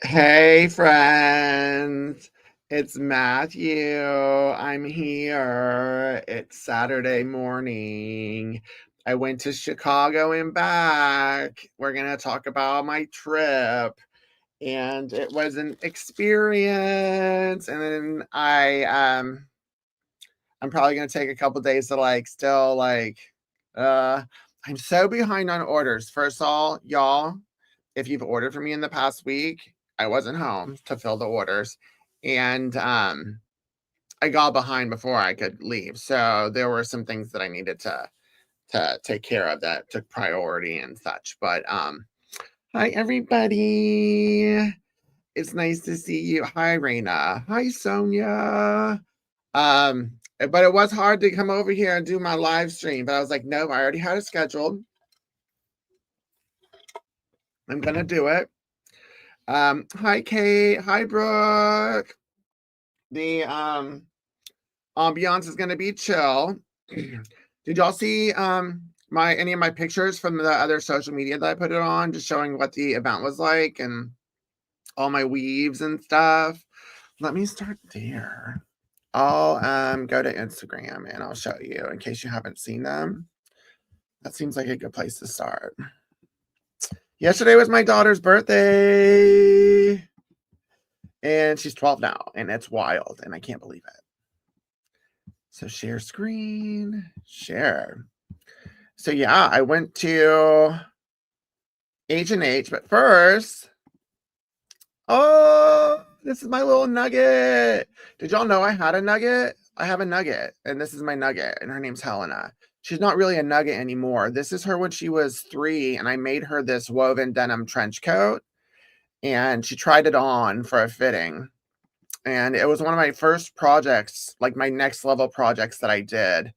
Hey friends, it's Matthew. I'm here. It's Saturday morning. I went to Chicago and back. We're going to talk about my trip, and it was an experience. And then I'm probably going to take a couple days to uh I'm so behind on orders. First of all, y'all, if you've ordered for me in the past week, I wasn't home to fill the orders, and I got behind before I could leave. So there were some things that I needed to take care of that took priority and such. But hi everybody. It's nice to see you. Hi Raina. Hi Sonia. But it was hard to come over here and do my live stream, but I was like, no, I already had it scheduled. I'm gonna do it. Hi Kate. Hi Brooke. The ambiance is gonna be chill. Did y'all see my any of my pictures from the other social media that I put it on, just showing what the event was like and all my weaves and stuff? Let me start there. I'll go to Instagram and I'll show you in case you haven't seen them. That seems like a good place to start. Yesterday was my daughter's birthday. And she's 12 now, and it's wild, and I can't believe it. So share screen, share. So yeah, I went to H&H, but first, oh, this is my little nugget. Did y'all know I had a nugget? I have a nugget, and this is my nugget, and her name's Helena. She's not really a nugget anymore. This is her when she was 3, and I made her this woven denim trench coat, and she tried it on for a fitting. And it was one of my first projects, like my next level projects that I did.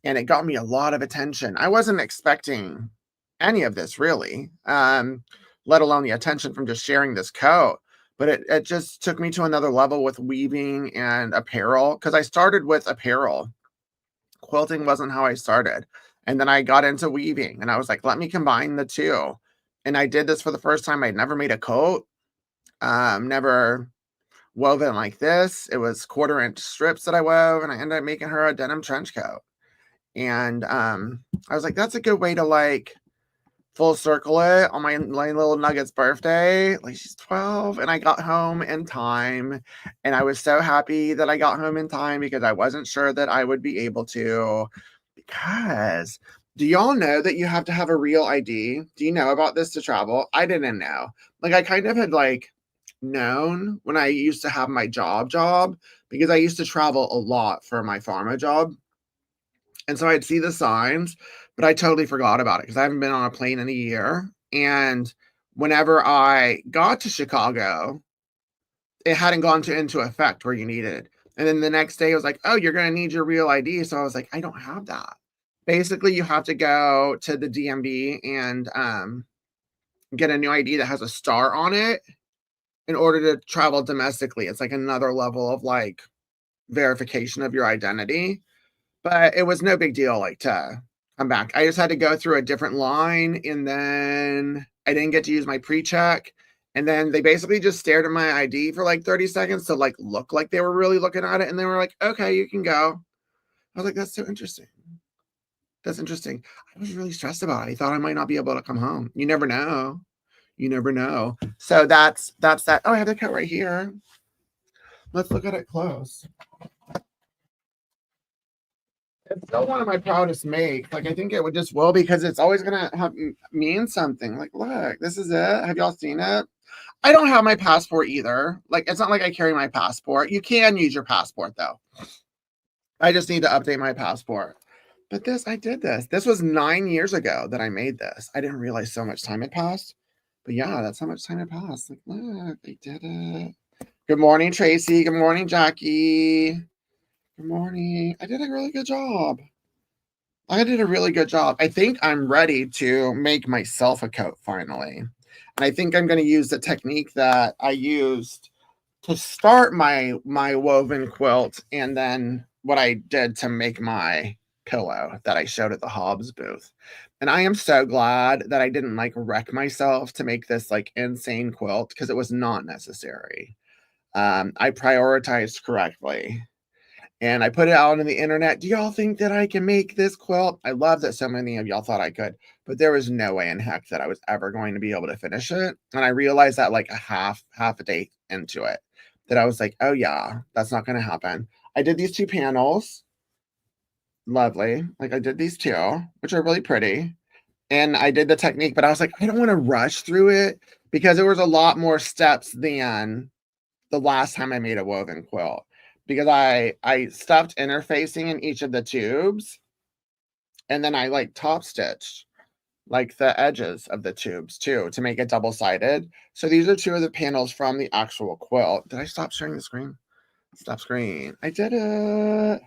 And it got me a lot of attention. I wasn't expecting any of this really, let alone the attention from just sharing this coat. But it just took me to another level with weaving and apparel, because I started with apparel. Quilting wasn't how I started. And then I got into weaving and I was like, let me combine the two. And I did this for the first time. I'd never made a coat, never woven like this. It was 1/4 inch strips that I wove, and I ended up making her a denim trench coat. And I was like, that's a good way to like full circle it on my little nugget's birthday. Like, she's 12, and I got home in time, and I was so happy that I got home in time because I wasn't sure that I would be able to. Because do y'all know that you have to have a real ID? Do you know about this to travel? I didn't know. Like, I kind of had like known when I used to have my job, because I used to travel a lot for my pharma job. And so I'd see the signs, but I totally forgot about it because I haven't been on a plane in a year. And whenever I got to Chicago, it hadn't gone into effect where you needed it. And then the next day, it was like, oh, you're going to need your real ID. So I was like, I don't have that. Basically, you have to go to the DMV and get a new ID that has a star on it in order to travel domestically. It's like another level of like verification of your identity. But it was no big deal, like, to come back. I just had to go through a different line, and then I didn't get to use my pre-check. And then they basically just stared at my ID for like 30 seconds to like look like they were really looking at it. And they were like, okay, you can go. I was like, that's so interesting. That's interesting. I was really stressed about it. I thought I might not be able to come home. You never know. You never know. So that's that. Oh, I have the coat right here. Let's look at it close. It's still one of my proudest makes. Like, I think it would just will, because it's always gonna have mean something. Like, look, this is it. Have y'all seen it? I don't have my passport either. Like, it's not like I carry my passport. You can use your passport though. I just need to update my passport. But this, I did this. This was 9 years ago that I made this. I didn't realize so much time had passed. But yeah, that's how much time had passed. Like, look, I did it. Good morning, Tracy. Good morning, Jackie. Good morning. I did a really good job. I did a really good job. I think I'm ready to make myself a coat finally. And I think I'm going to use the technique that I used to start my woven quilt, and then what I did to make my pillow that I showed at the Hobbs booth. And I am so glad that I didn't like wreck myself to make this like insane quilt because it was not necessary. I prioritized correctly and I put it out on the internet. Do y'all think that I can make this quilt? I love that so many of y'all thought I could, but there was no way in heck that I was ever going to be able to finish it. And I realized that like a half a day into it, that I was like, oh yeah, that's not going to happen. I did these 2 panels. Lovely. Like I did these 2, which are really pretty. And I did the technique, but I was like, I don't want to rush through it because there was a lot more steps than the last time I made a woven quilt, because I stuffed interfacing in each of the tubes, and then I like top stitched like the edges of the tubes too to make it double-sided. So these are 2 of the panels from the actual quilt. Did I stop sharing the screen? Stop screen. I did it.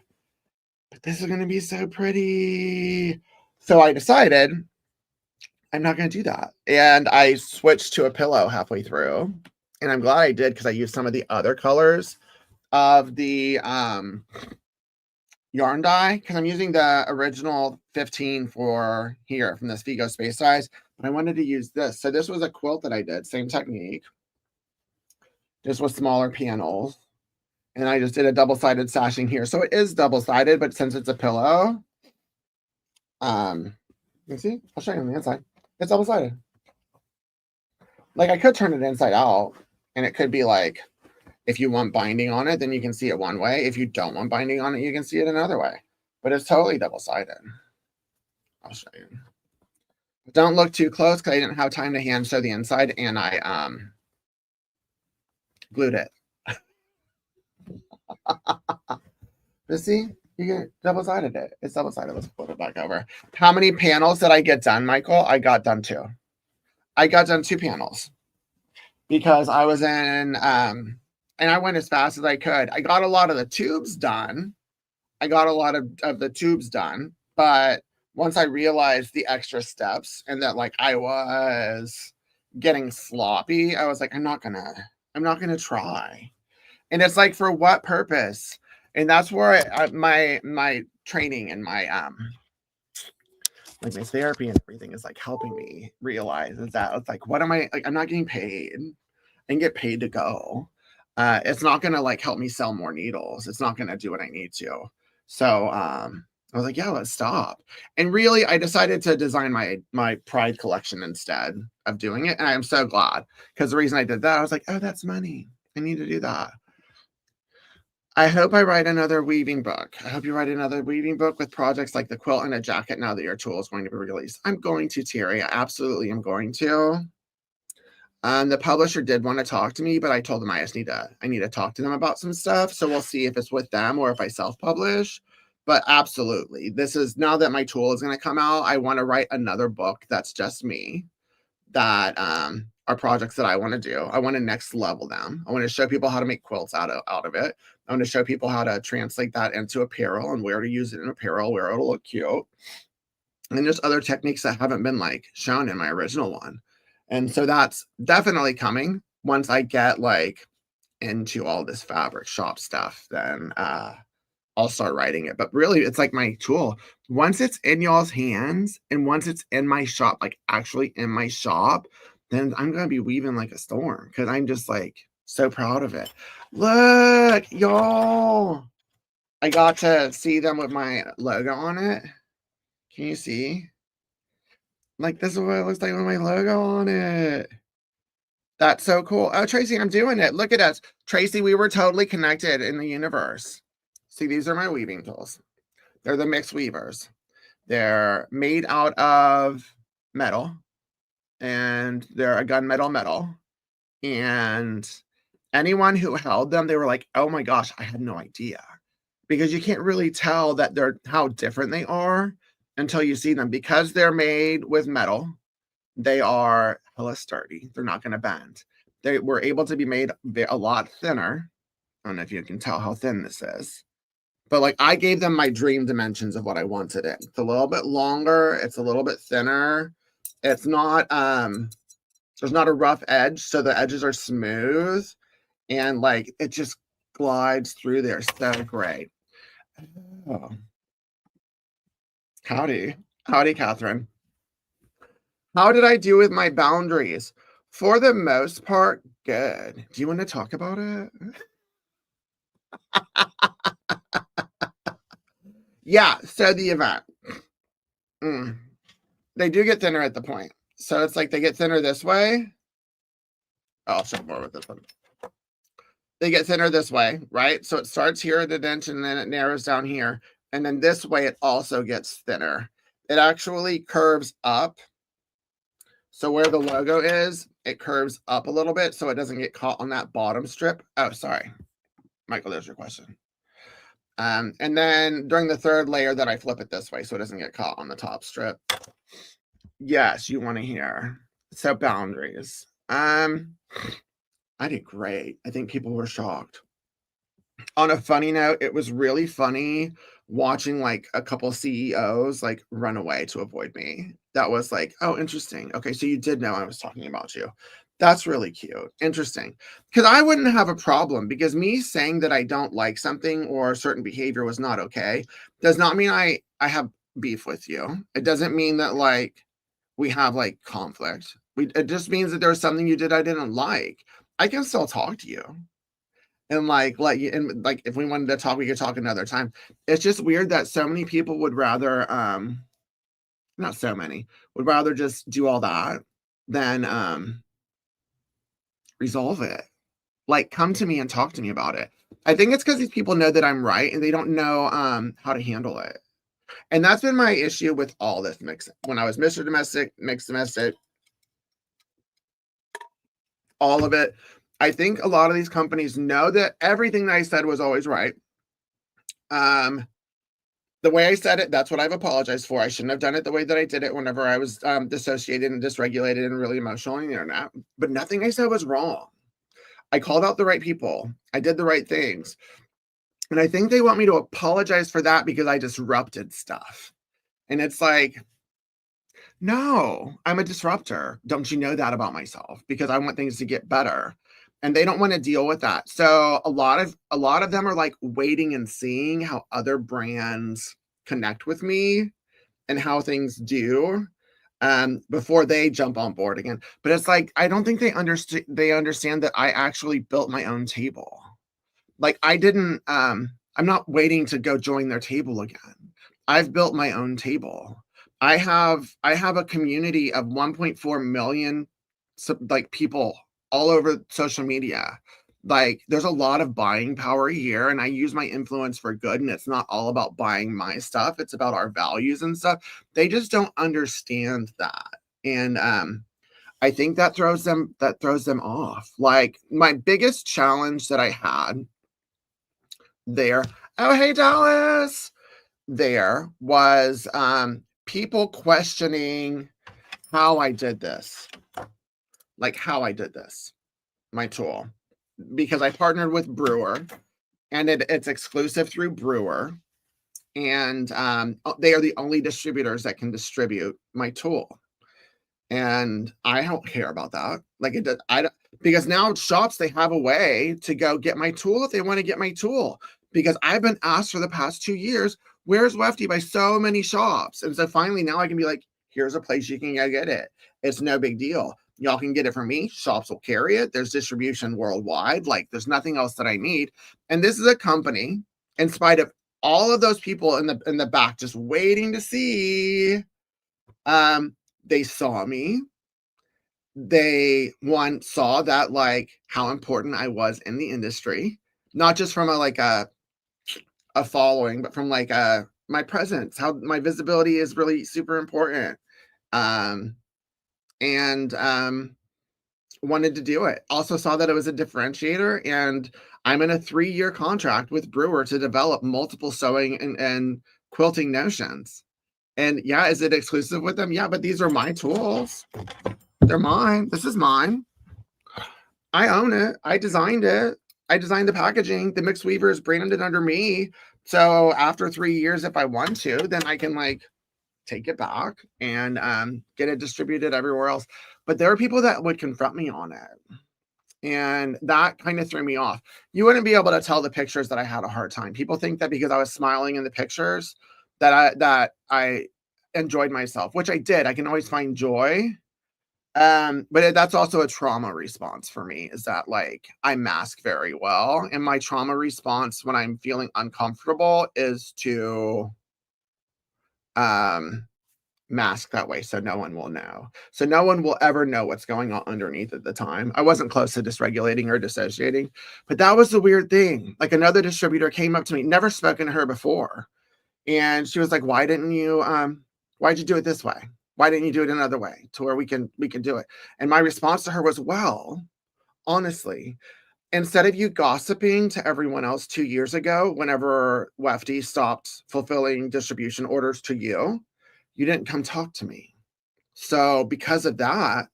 But this is going to be so pretty. So I decided I'm not going to do that. And I switched to a pillow halfway through. And I'm glad I did because I used some of the other colors of the yarn dye, because I'm using the original 15 for here from this Vigo Space Size, but I wanted to use this. So this was a quilt that I did, same technique, just with smaller panels. And I just did a double-sided sashing here. So it is double-sided, but since it's a pillow, you see, I'll show you on the inside. It's double-sided. Like I could turn it inside out, and it could be like, if you want binding on it, then you can see it one way. If you don't want binding on it, you can see it another way. But it's totally double-sided. I'll show you. But don't look too close because I didn't have time to hand sew the inside, and I glued it. But see, you get double-sided it. It's double-sided. Let's flip it back over. How many panels did I get done, Michael? I got done 2. I got done 2 panels because I was in and I went as fast as I could. I got a lot of the tubes done. I got a lot of the tubes done, but once I realized the extra steps and that like I was getting sloppy, I was like, I'm not gonna try. And it's like, for what purpose? And that's where my training and my like my therapy and everything is like helping me realize is that it's like, what am I like? I'm not getting paid and get paid to go. It's not gonna like help me sell more needles. It's not gonna do what I need to. So I was like, yeah, let's stop. And really, I decided to design my Pride collection instead of doing it. And I'm so glad, because the reason I did that, I was like, oh, that's money. I need to do that. I hope I write another weaving book. I hope you write another weaving book with projects like the quilt and a jacket now that your tool is going to be released. I'm going to, Terry. I absolutely am going to. The publisher did want to talk to me, but I told them I need to talk to them about some stuff. So we'll see if it's with them or if I self-publish. But absolutely, this is, now that my tool is going to come out, I want to write another book that's just me, that are projects that I want to do. I want to next level them. I want to show people how to make quilts out of it. I want to show people how to translate that into apparel and where to use it in apparel, where it'll look cute. And just other techniques that haven't been like shown in my original one. And so that's definitely coming once I get like into all this fabric shop stuff, then I'll start writing it. But really, it's like my tool. Once it's in y'all's hands and once it's in my shop, like actually in my shop, then I'm going to be weaving like a storm because I'm just like so proud of it. Look, y'all. I got to see them with my logo on it. Can you see? Like, this is what it looks like with my logo on it. That's so cool. Oh, Tracy, I'm doing it. Look at us. Tracy, we were totally connected in the universe. See, these are my weaving tools. They're the mixed weavers. They're made out of metal, and they're a gunmetal metal. And anyone who held them, they were like, oh my gosh, I had no idea. Because you can't really tell that they're how different they are until you see them. Because they're made with metal, they are hella sturdy. They're not going to bend. They were able to be made a lot thinner. I don't know if you can tell how thin this is. But like, I gave them my dream dimensions of what I wanted it. It's a little bit longer. It's a little bit thinner. It's not, there's not a rough edge. So the edges are smooth and like, it just glides through there so great. Oh. Howdy. Howdy, Catherine. How did I do with my boundaries? For the most part, good. Do you want to talk about it? Yeah, so the event. Mm. They do get thinner at the point. So it's like they get thinner this way. Oh, I'll show more with this one. They get thinner this way, right? So it starts here at the dent and then it narrows down here. And then this way it also gets thinner. It actually curves up. So where the logo is, it curves up a little bit so it doesn't get caught on that bottom strip. Oh, sorry. Michael, there's your question. And then during the third layer that I flip it this way so it doesn't get caught on the top strip. Yes, you want to hear. So boundaries. I did great. I think people were shocked. On a funny note, it was really funny watching like a couple CEOs like run away to avoid me. That was like, oh, interesting. Okay, so you did know I was talking about you. That's really cute. Interesting. Because I wouldn't have a problem because me saying that I don't like something or certain behavior was not okay does not mean I have beef with you. It doesn't mean that like we have like conflict. It just means that there was something you did I didn't like. I can still talk to you and like let you and like if we wanted to talk we could talk another time. It's just weird that so many people would rather not so many would rather just do all that than resolve it. Like come to me and talk to me about it. I think it's because these people know that I'm right and they don't know how to handle it. And that's been my issue with all this mixing. When I was Mr. Domestic, Mixed Domestic, all of it. I think a lot of these companies know that everything that I said was always right. The way I said it, that's what I've apologized for. I shouldn't have done it the way that I did it whenever I was dissociated and dysregulated and really emotional on the internet. But nothing I said was wrong. I called out the right people. I did the right things. And I think they want me to apologize for that because I disrupted stuff. And it's like, no, I'm a disruptor. Don't you know that about myself? Because I want things to get better. And they don't want to deal with that. So a lot of them are like waiting and seeing how other brands connect with me and how things do before they jump on board again. But it's like I don't think they understand that I actually built my own table. Like I didn't I'm not waiting to go join their table again. I've built my own table. I have a community of 1.4 million like people all over social media. Like there's a lot of buying power here and I use my influence for good and it's not all about buying my stuff. It's about our values and stuff. They just don't understand that. And I think that throws them off. Like my biggest challenge that I had there. Oh, hey, Dallas. There was people questioning how I did this, like how I did this, my tool, because I partnered with Brewer and it's exclusive through Brewer. And they are the only distributors that can distribute my tool. And I don't care about that. Like it does, I don't, because now shops they have a way to go get my tool if they want to get my tool. Because I've been asked for the past 2 years, where's Wefty by so many shops, and so finally now I can be like, here's a place you can go get it. It's no big deal. Y'all can get it from me. Shops will carry it. There's distribution worldwide. Like there's nothing else that I need. And this is a company, in spite of all of those people in the back just waiting to see. They saw me. They saw that like how important I was in the industry, not just from a following, but from like my presence, how my visibility is really super important. And wanted to do it. Also saw that it was a differentiator, and I'm in a 3-year contract with Brewer to develop multiple sewing and quilting notions. And yeah, is it exclusive with them? Yeah, but these are my tools. They're mine. This is mine. I own it. I designed it. I designed the packaging. The mixed weaver is branded under me. So after 3 years, if I want to, then I can like take it back and get it distributed everywhere else. But there are people that would confront me on it. And that kind of threw me off. You wouldn't be able to tell the pictures that I had a hard time. People think that because I was smiling in the pictures that I enjoyed myself, which I did. I can always find joy. But that's also a trauma response for me, is that like I mask very well. And my trauma response when I'm feeling uncomfortable is to um mask that way so no one will know. So no one will ever know what's going on underneath at the time. I wasn't close to dysregulating or dissociating, but that was the weird thing. Like another distributor came up to me, never spoken to her before. And she was like, why'd you do it this way? Why didn't you do it another way to where we can do it? And my response to her was, well, honestly, instead of you gossiping to everyone else 2 years ago, whenever Wefty stopped fulfilling distribution orders to you, you didn't come talk to me. So because of that,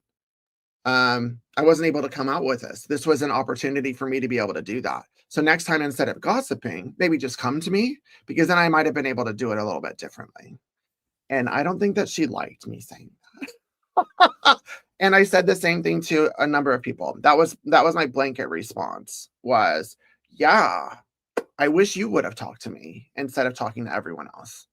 I wasn't able to come out with this. This was an opportunity for me to be able to do that. So next time, instead of gossiping, maybe just come to me, because then I might have been able to do it a little bit differently. And I don't think that she liked me saying that. And I said the same thing to a number of people. That was my blanket response was, yeah, I wish you would have talked to me instead of talking to everyone else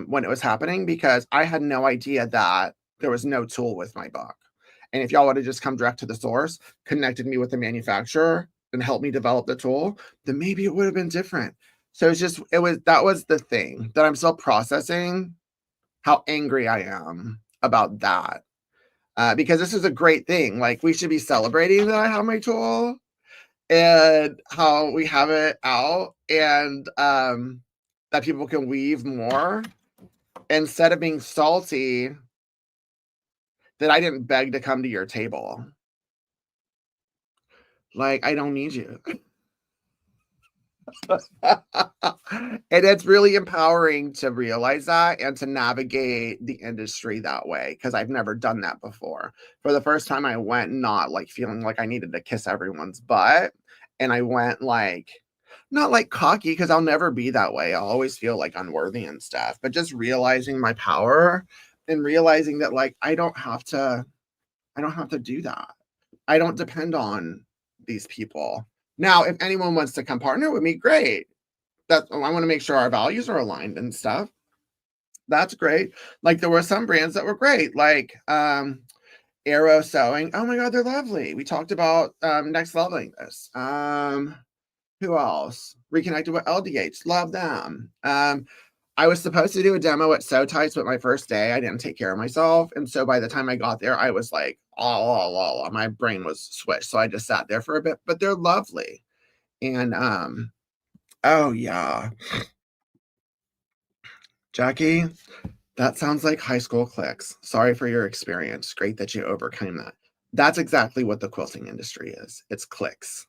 when it was happening, because I had no idea that there was no tool with my book. And if y'all would have just come direct to the source, connected me with the manufacturer, and helped me develop the tool, then maybe it would have been different. So that was the thing that I'm still processing, how angry I am about that. Because this is a great thing. Like, we should be celebrating that I have my tool and how we have it out, and that people can weave more, instead of being salty that I didn't beg to come to your table. Like, I don't need you. And it's really empowering to realize that and to navigate the industry that way, because I've never done that before. For the first time, I went not like feeling like I needed to kiss everyone's butt. And I went like, not like cocky, because I'll never be that way. I'll always feel like unworthy and stuff, but just realizing my power and realizing that like I don't have to do that. I don't depend on these people. Now, if anyone wants to come partner with me, great. I want to make sure our values are aligned and stuff. That's great. Like, there were some brands that were great, like Arrow Sewing. Oh my God, they're lovely. We talked about next leveling this. Who else? Reconnected with LDH. Love them. I was supposed to do a demo at Sew Tights, but my first day I didn't take care of myself. And so by the time I got there, I was like, oh, my brain was switched. So I just sat there for a bit, but they're lovely. And oh yeah, Jackie, that sounds like high school cliques. Sorry for your experience. Great that you overcame that. That's exactly what the quilting industry is. It's cliques.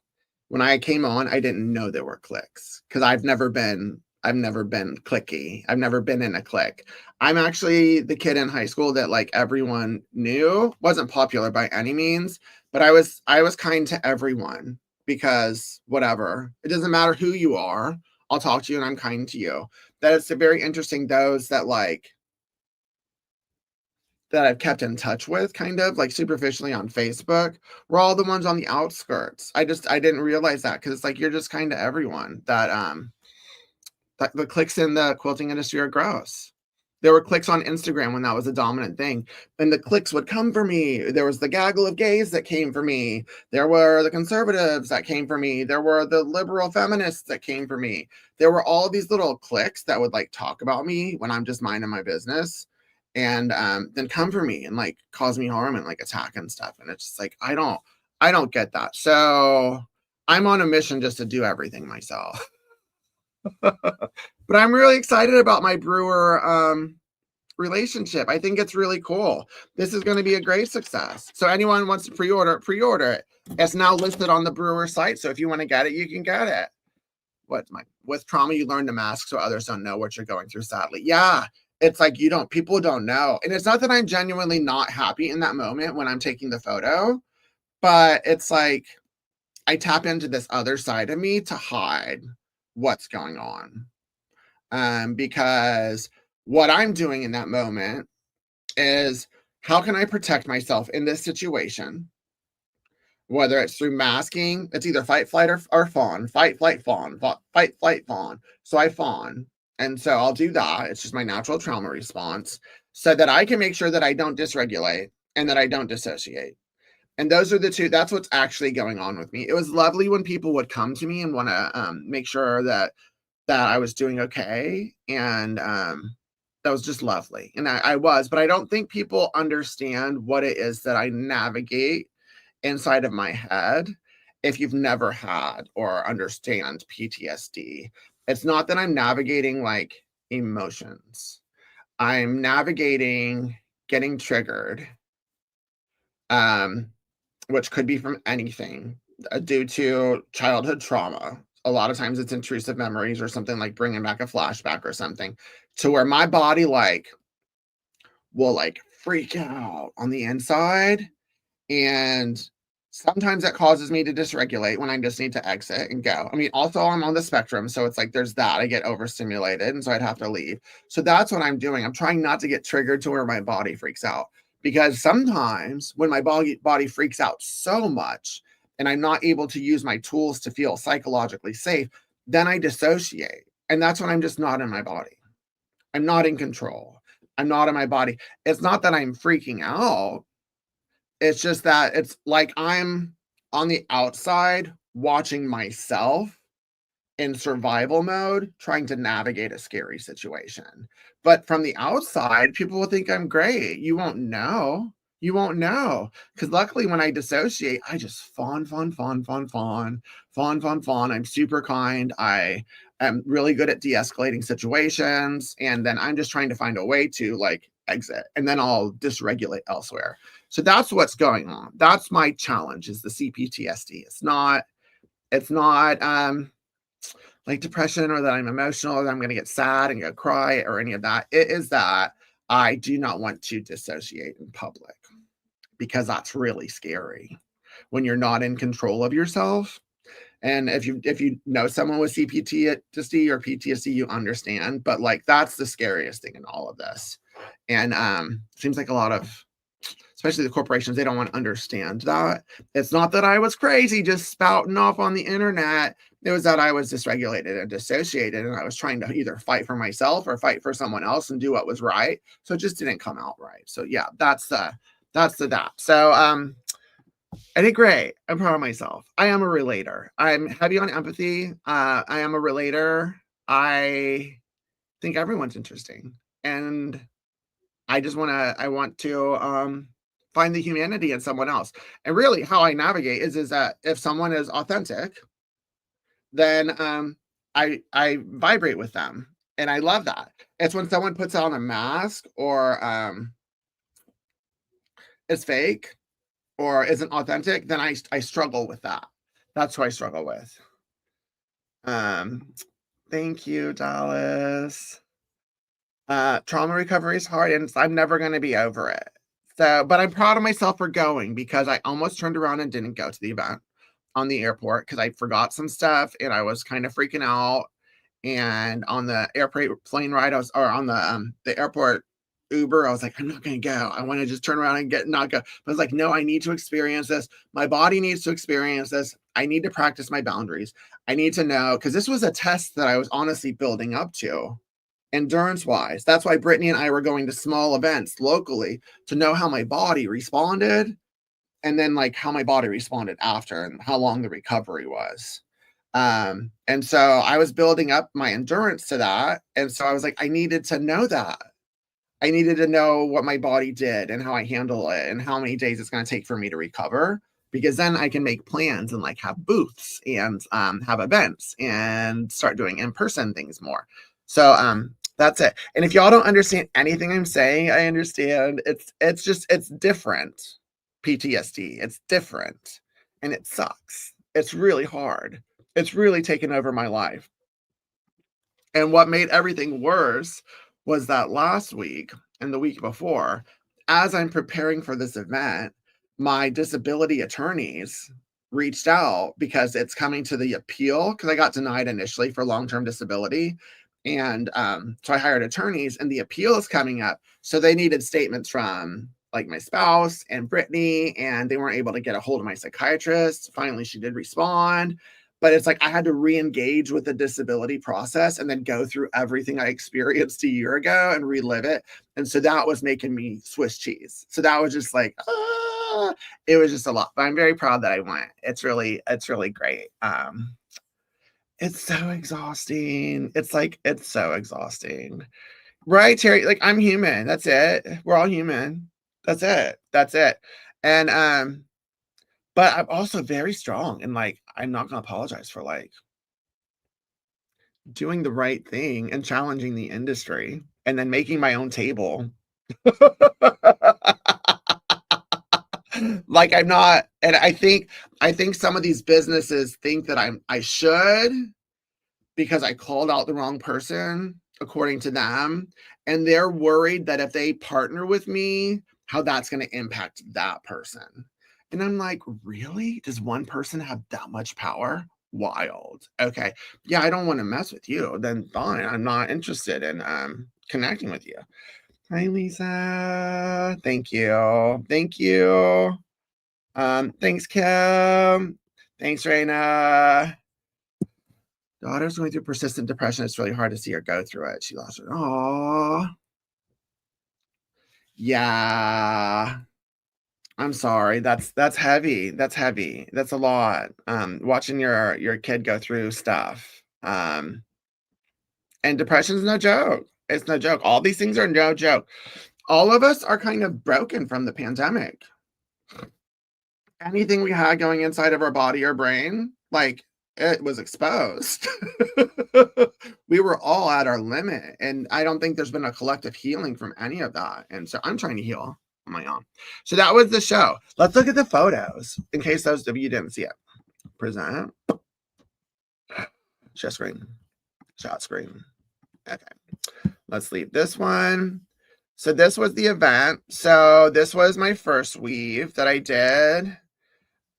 When I came on, I didn't know there were cliques, because I've never been cliquey. I've never been in a clique. I'm actually the kid in high school that like everyone knew, wasn't popular by any means, but I was kind to everyone, because whatever. It doesn't matter who you are. I'll talk to you and I'm kind to you. That it's very interesting, those that like that I've kept in touch with kind of like superficially on Facebook were all the ones on the outskirts. I didn't realize that, because it's like you're just kind to everyone. That the cliques in the quilting industry are gross. There were cliques on Instagram when that was a dominant thing, and the cliques would come for me. There was the gaggle of gays that came for me. There were the conservatives that came for me. There were the liberal feminists that came for me. There were all these little cliques that would like talk about me when I'm just minding my business, and then come for me and like cause me harm and like attack and stuff. And it's just like I don't get that. So I'm on a mission just to do everything myself. But I'm really excited about my brewer relationship. I think it's really cool. This is going to be a great success. So anyone wants to pre-order it. It's now listed on the brewer site. So if you want to get it, you can get it. With trauma, you learn to mask so others don't know what you're going through, sadly. Yeah. It's like people don't know. And it's not that I'm genuinely not happy in that moment when I'm taking the photo, but it's like I tap into this other side of me to hide what's going on. Because what I'm doing in that moment is, how can I protect myself in this situation? Whether it's through masking, it's either fight, flight, or fawn, fight, flight, fawn, fight, flight, fawn. So I fawn. And so I'll do that. It's just my natural trauma response so that I can make sure that I don't dysregulate and that I don't dissociate. And those are the two. That's what's actually going on with me. It was lovely when people would come to me and want to make sure that I was doing okay. And that was just lovely. And I was, but I don't think people understand what it is that I navigate inside of my head if you've never had or understand PTSD. It's not that I'm navigating like emotions. I'm navigating getting triggered, um, which could be from anything due to childhood trauma. A lot of times it's intrusive memories or something like bringing back a flashback or something to where my body like will like freak out on the inside. And sometimes that causes me to dysregulate when I just need to exit and go. I mean, also I'm on the spectrum, so it's like there's that. I get overstimulated, and so I'd have to leave. So that's what I'm doing. I'm trying not to get triggered to where my body freaks out. Because sometimes when my body freaks out so much and I'm not able to use my tools to feel psychologically safe, then I dissociate. And that's when I'm just not in my body. I'm not in control. I'm not in my body. It's not that I'm freaking out. It's just that it's like I'm on the outside watching myself in survival mode, trying to navigate a scary situation. But from the outside, people will think I'm great. You won't know. You won't know. Because luckily, when I dissociate, I just fawn, fawn, fawn, fawn, fawn, fawn, fawn, fawn. I'm super kind. I am really good at de escalating situations. And then I'm just trying to find a way to like exit. And then I'll dysregulate elsewhere. So that's what's going on. That's my challenge is the CPTSD. It's not like depression or that I'm emotional or that I'm going to get sad and go cry or any of that. It is that I do not want to dissociate in public because that's really scary when you're not in control of yourself. And if you know someone with CPTSD or PTSD, you understand. But like that's the scariest thing in all of this. And seems like a lot of especially the corporations, they don't want to understand that. It's not that I was crazy just spouting off on the internet. It was that I was dysregulated and dissociated, and I was trying to either fight for myself or fight for someone else and do what was right. So it just didn't come out right. So yeah, that's the that. So I did great. I'm proud of myself. I am a relator. I'm heavy on empathy. I am a relator. I think everyone's interesting. And I want to find the humanity in someone else. And really how I navigate is that if someone is authentic, then I vibrate with them. And I love that. It's when someone puts on a mask or is fake or isn't authentic, then I struggle with that. That's what I struggle with. Thank you, Dallas. Trauma recovery is hard and I'm never going to be over it. So, but I'm proud of myself for going because I almost turned around and didn't go to the event on the airport because I forgot some stuff and I was kind of freaking out. And on the airport plane ride, or on the airport Uber, I was like, I'm not going to go. I want to just turn around and not go. But I was like, no, I need to experience this. My body needs to experience this. I need to practice my boundaries. I need to know because this was a test that I was honestly building up to endurance wise. That's why Brittany and I were going to small events locally to know how my body responded and then like how my body responded after and how long the recovery was. And so I was building up my endurance to that. And so I was like, I needed to know that. I needed to know what my body did and how I handle it and how many days it's going to take for me to recover because then I can make plans and like have booths and have events and start doing in-person things more. So that's it. And if y'all don't understand anything I'm saying, I understand. It's different. PTSD. It's different. And it sucks. It's really hard. It's really taken over my life. And what made everything worse was that last week and the week before, as I'm preparing for this event, my disability attorneys reached out because it's coming to the appeal because I got denied initially for long-term disability. And so I hired attorneys and the appeal is coming up. So they needed statements from like my spouse and Brittany, and they weren't able to get a hold of my psychiatrist. Finally, she did respond. but it's like I had to re-engage with the disability process and then go through everything I experienced a year ago and relive it. And so that was making me Swiss cheese. So that was just like, it was just a lot. But I'm very proud that I went. It's really great. It's so exhausting. It's so exhausting. Right, Terry? Like, I'm human. That's it. We're all human. That's it. That's it. And but I'm also very strong and like I'm not gonna apologize for like doing the right thing and challenging the industry and then making my own table. Like I'm not, and I think some of these businesses think that I should because I called out the wrong person according to them, and they're worried that if they partner with me, how that's going to impact that person. And I'm like, really? Does one person have that much power? Wild. Okay. Yeah, I don't want to mess with you. Then fine. I'm not interested in connecting with you. Hi, Lisa. Thank you. Thank you. Thanks, Kim. Thanks, Raina. Daughter's going through persistent depression. It's really hard to see her go through it. She lost her. Oh, yeah. I'm sorry. That's heavy. That's heavy. That's a lot. Watching your kid go through stuff. And depression's no joke. It's no joke. All these things are no joke. All of us are kind of broken from the pandemic. Anything we had going inside of our body or brain, like it was exposed. We were all at our limit. And I don't think there's been a collective healing from any of that. And so I'm trying to heal on my own. So that was the show. Let's look at the photos in case those of you didn't see it. Present. Share screen. Shot screen. Okay. Let's leave this one. So this was the event. So this was my first weave that I did.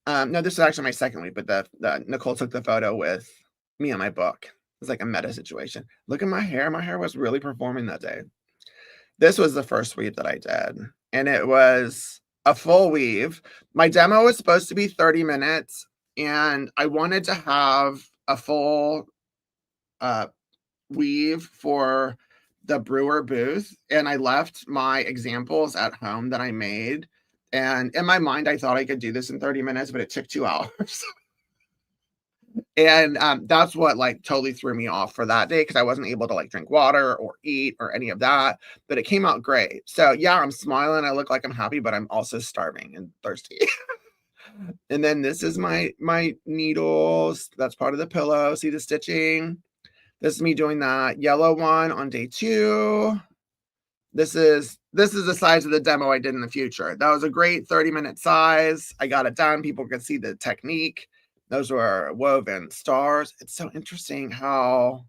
No, this is actually my second week, but the Nicole took the photo with me on my book. It's like a meta situation. Look at my hair. My hair was really performing that day. This was the first weave that I did, and it was a full weave. My demo was supposed to be 30 minutes, and I wanted to have a full weave for the brewer booth, and I left my examples at home that I made. And in my mind, I thought I could do this in 30 minutes, but it took 2 hours. And that's what like totally threw me off for that day because I wasn't able to like drink water or eat or any of that. But it came out great. So yeah, I'm smiling. I look like I'm happy, but I'm also starving and thirsty. And then this is my needles. That's part of the pillow. See the stitching? This is me doing that yellow one on day 2. This is the size of the demo I did in the future. That was a great 30-minute size. I got it done. People could see the technique. Those were woven stars. It's so interesting how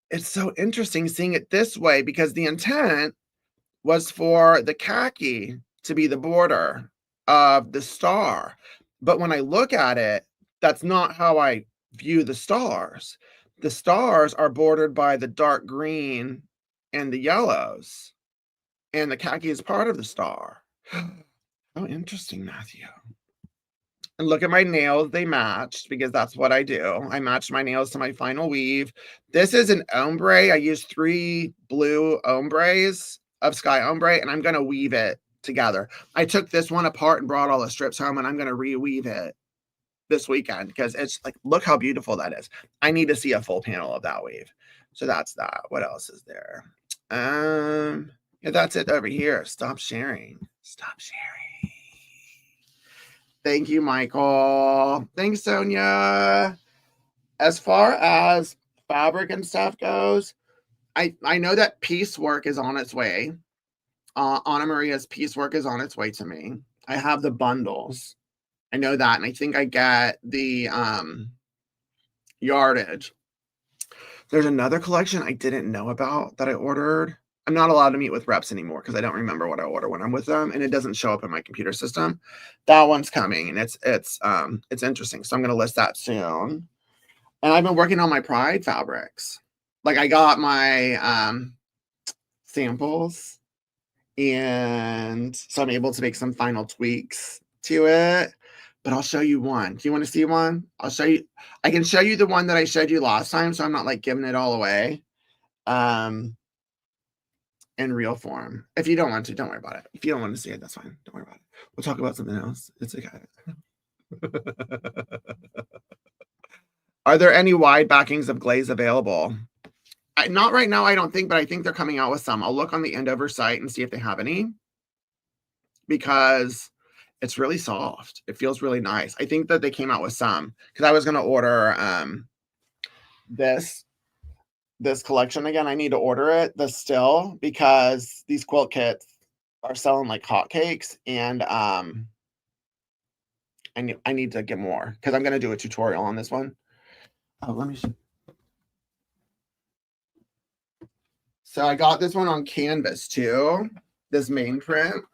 it's so interesting seeing it this way because the intent was for the khaki to be the border of the star. But when I look at it, that's not how I view the stars. The stars are bordered by the dark green and the yellows, and the khaki is part of the star. Oh, interesting, Matthew. And look at my nails, they matched because that's what I do. I matched my nails to my final weave. This is an ombre. I used 3 blue ombres of sky ombre, and I'm going to weave it together. I took this one apart and brought all the strips home, and I'm going to reweave it this weekend because it's like, look how beautiful that is. I need to see a full panel of that weave. So that's that. What else is there? Yeah, that's it over here. Stop sharing. Stop sharing. Thank you, Michael. Thanks, Sonia. As far as fabric and stuff goes, I know that piecework is on its way. Anna Maria's piecework is on its way to me. I have the bundles. I know that, and I think I get the yardage. There's another collection I didn't know about that I ordered. I'm not allowed to meet with reps anymore because I don't remember what I order when I'm with them, and it doesn't show up in my computer system. That one's coming, and it's interesting. So I'm gonna list that soon. And I've been working on my Pride fabrics. Like I got my samples, and so I'm able to make some final tweaks to it. but I'll show you one. Do you want to see one? I'll show you. I can show you the one that I showed you last time, so I'm not like giving it all away. In real form. If you don't want to, don't worry about it. If you don't want to see it, that's fine. Don't worry about it. We'll talk about something else. It's okay. Are there any wide backings of glaze available? Not right now, I don't think, but I think they're coming out with some. I'll look on the Endover site and see if they have any, because it's really soft. It feels really nice. I think that they came out with some, because I was going to order this collection again. I need to order it still, because these quilt kits are selling like hotcakes, and I need to get more, because I'm going to do a tutorial on this one. Let me see. So I got this one on canvas too. This main print,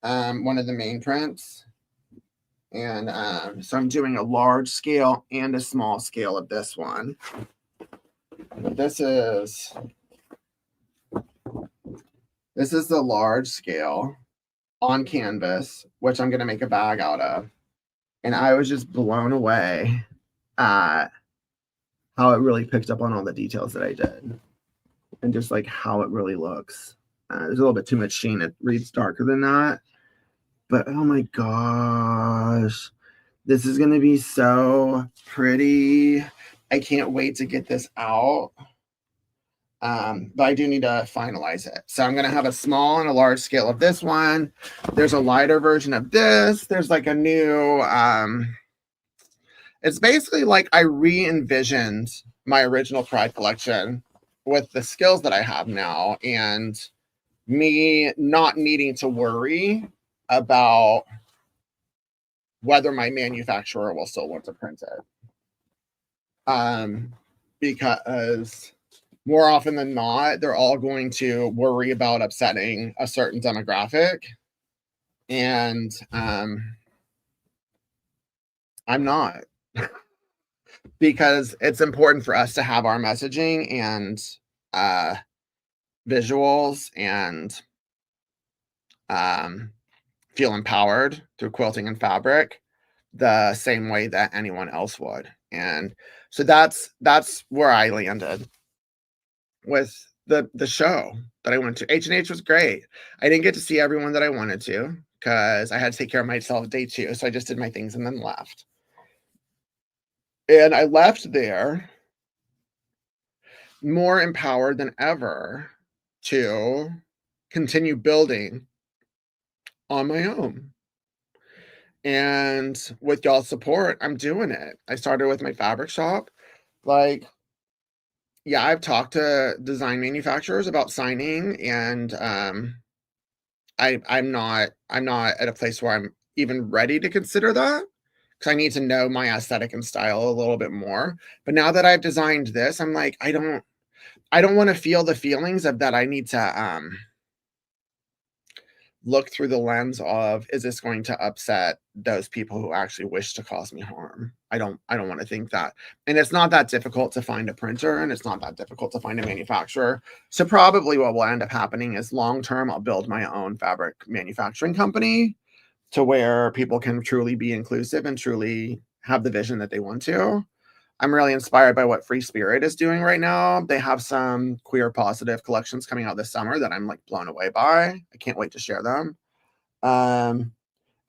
one of the main prints. And so I'm doing a large scale and a small scale of this one. This is the large scale on canvas, which I'm going to make a bag out of. And I was just blown away at how it really picked up on all the details that I did. And just like how it really looks. There's a little bit too much sheen. It reads darker than that. But oh my gosh. This is going to be so pretty. I can't wait to get this out. But I do need to finalize it. So I'm going to have a small and a large scale of this one. There's a lighter version of this. There's like a new, it's basically like I re-envisioned my original Pride collection with the skills that I have now, and me not needing to worry about whether my manufacturer will still want to print it. Because more often than not, they're all going to worry about upsetting a certain demographic. And I'm not. Because it's important for us to have our messaging and visuals and feel empowered through quilting and fabric the same way that anyone else would. And so that's where I landed with the show that I went to. H&H was great. I didn't get to see everyone that I wanted to, because I had to take care of myself day 2. So I just did my things and then left. And I left there more empowered than ever to continue building on my own. And with y'all's support, I'm doing it. I started with my fabric shop. Like, yeah, I've talked to design manufacturers about signing, and I'm not at a place where I'm even ready to consider that, because I need to know my aesthetic and style a little bit more. But now that I've designed this, I'm like, I don't want to feel the feelings of that. I need to look through the lens of, is this going to upset those people who actually wish to cause me harm? I don't want to think that. And it's not that difficult to find a printer, and it's not that difficult to find a manufacturer. So probably what will end up happening is long-term, I'll build my own fabric manufacturing company, to where people can truly be inclusive and truly have the vision that they want to. I'm really inspired by what Free Spirit is doing right now. They have some queer positive collections coming out this summer that I'm like blown away by. I can't wait to share them. And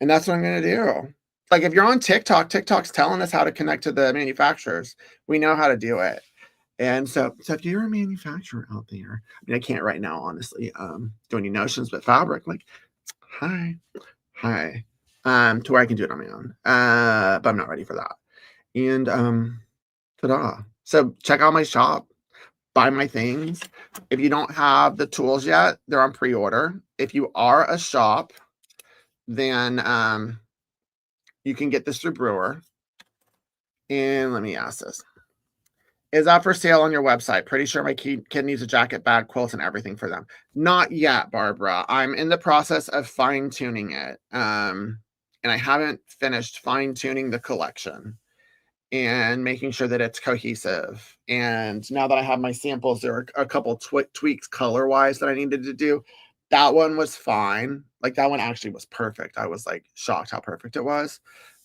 that's what I'm going to do. Like, if you're on TikTok, TikTok's telling us how to connect to the manufacturers. We know how to do it. And so if you're a manufacturer out there, I mean, I can't right now, honestly, do any notions, but fabric, like, hi, to where I can do it on my own. But I'm not ready for that. And ta-da. So check out my shop, buy my things. If you don't have the tools yet, they're on pre-order. If you are a shop, then you can get this through Brewer. And let me ask this. Is that for sale on your website? Pretty sure my kid needs a jacket, bag, quilt, and everything for them. Not yet, Barbara. I'm in the process of fine-tuning it. And I haven't finished fine-tuning the collection and making sure that it's cohesive. And now that I have my samples, there are a couple tweaks color-wise that I needed to do. That one was fine. Like, that one actually was perfect. I was, like, shocked how perfect it was.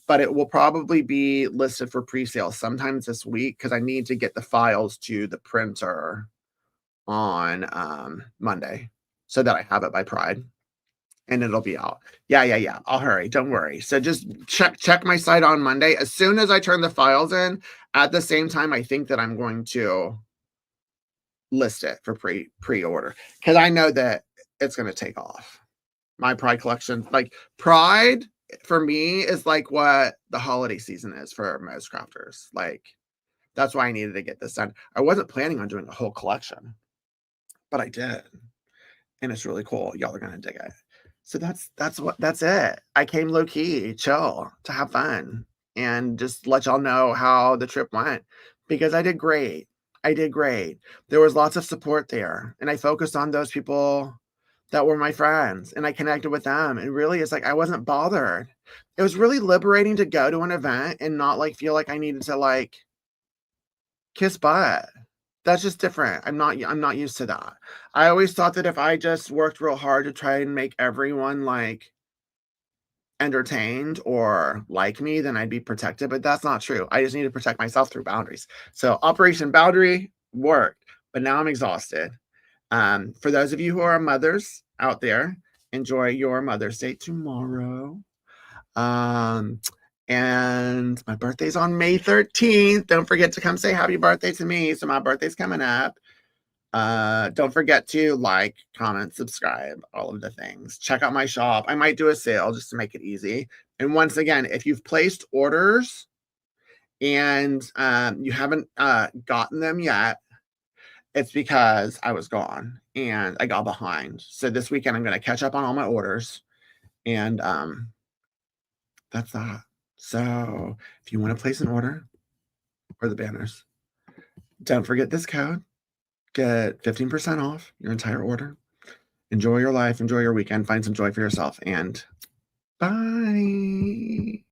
But it will probably be listed for pre-sale sometimes this week because I need to get the files to the printer on, Monday so that I have it by Pride, and it'll be out. Yeah, yeah, yeah. I'll hurry. Don't worry. So just check my site on Monday. As soon as I turn the files in, at the same time, I think that I'm going to list it for pre-order because I know that it's going to take off. My Pride collection, like Pride for me is like what the holiday season is for most crafters. Like that's why I needed to get this done. I wasn't planning on doing a whole collection, but I did. And it's really cool. Y'all are gonna dig it. So that's it. I came low key, chill, to have fun and just let y'all know how the trip went because I did great. I did great. There was lots of support there, and I focused on those people that were my friends, and I connected with them. And really, it's like I wasn't bothered. It was really liberating to go to an event and not like feel like I needed to like kiss butt. That's just different. I'm not used to that. I always thought that if I just worked real hard to try and make everyone like entertained or like me, then I'd be protected, but that's not true. I just need to protect myself through boundaries. So Operation Boundary worked, but now I'm exhausted. For those of you who are mothers out there, enjoy your Mother's Day tomorrow. Um, and my birthday's on May 13th. Don't forget to come say happy birthday to me. So my birthday's coming up. Don't forget to like, comment, subscribe, all of the things. Check out my shop. I might do a sale just to make it easy. And once again, if you've placed orders and you haven't gotten them yet, it's because I was gone and I got behind. So this weekend I'm going to catch up on all my orders and that's that. So if you want to place an order or the banners, don't forget this code. Get 15% off your entire order. Enjoy your life, enjoy your weekend, find some joy for yourself, and bye.